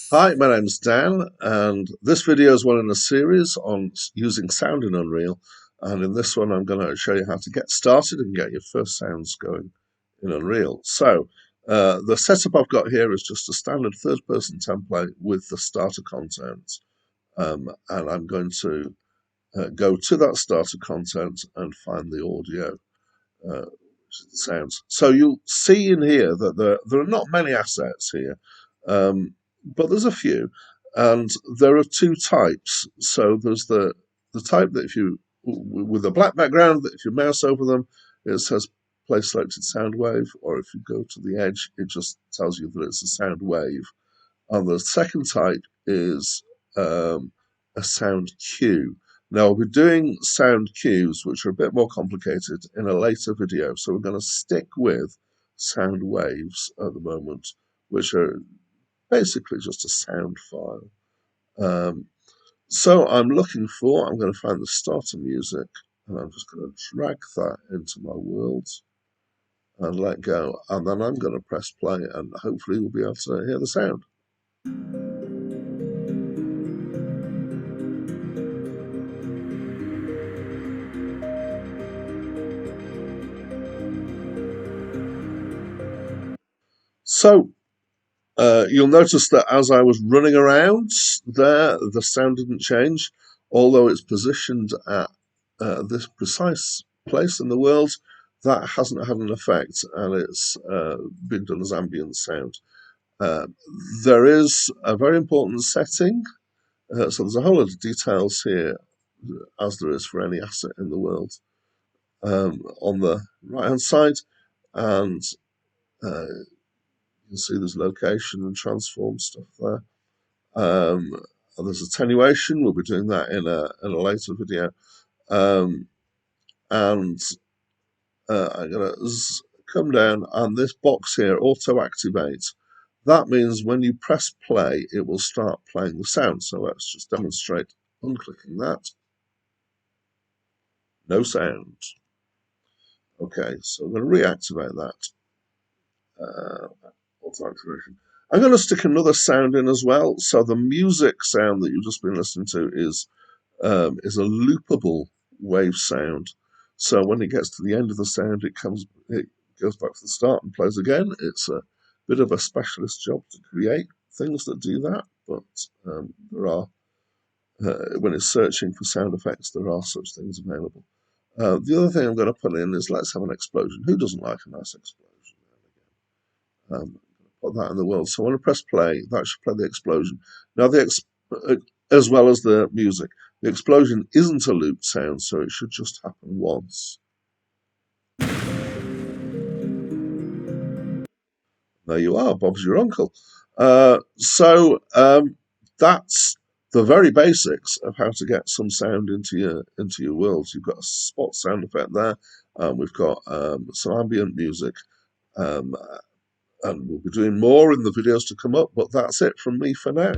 Hi, my name's Dan, and this video is one in a series on using sound in Unreal. And in this one, I'm going to show you how to get started and get your first sounds going in Unreal. So, the setup I've got here is just a standard third-person template with the starter content. And I'm going to go to that starter content and find the audio, sounds. So you'll see in here that there are not many assets here, but there's a few, and there are two types. So there's the type that if you with a black background, that if you mouse over them, it says play selected sound wave, or if you go to the edge, it just tells you that it's a sound wave. And the second type is a sound cue. Now, we're doing sound cues, which are a bit more complicated, in a later video. So we're going to stick with sound waves at the moment, which are basically just a sound file. So I'm going to find the starter music, and I'm just going to drag that into my world and let go. And then I'm going to press play, and hopefully we'll be able to hear the sound. So you'll notice that as I was running around there, the sound didn't change, although it's positioned at this precise place in the world. That hasn't had an effect, and it's been done as ambient sound. Uh, there is a very important setting, so there's a whole lot of details here, as there is for any asset in the world, on the right-hand side, and you can see there's location and transform stuff there. There's attenuation. We'll be doing that in a later video. And I'm going to come down, and this box here, auto activate. That means when you press play, it will start playing the sound. So let's just demonstrate unclicking that. No sound. Okay, so I'm going to reactivate that. Auto activation. I'm going to stick another sound in as well. So the music sound that you've just been listening to is a loopable wave sound. So when it gets to the end of the sound, it goes back to the start and plays again. It's a bit of a specialist job to create things that do that, but there are when it's searching for sound effects, there are such things available. The other thing I'm going to put in is let's have an explosion. Who doesn't like a nice explosion? Put that in the world. So when I press play, that should play the explosion. Now, as well as the music, the explosion isn't a looped sound, so it should just happen once. There you are, Bob's your uncle. That's the very basics of how to get some sound into your worlds. You've got a spot sound effect there. We've got some ambient music. And we'll be doing more in the videos to come up, but that's it from me for now.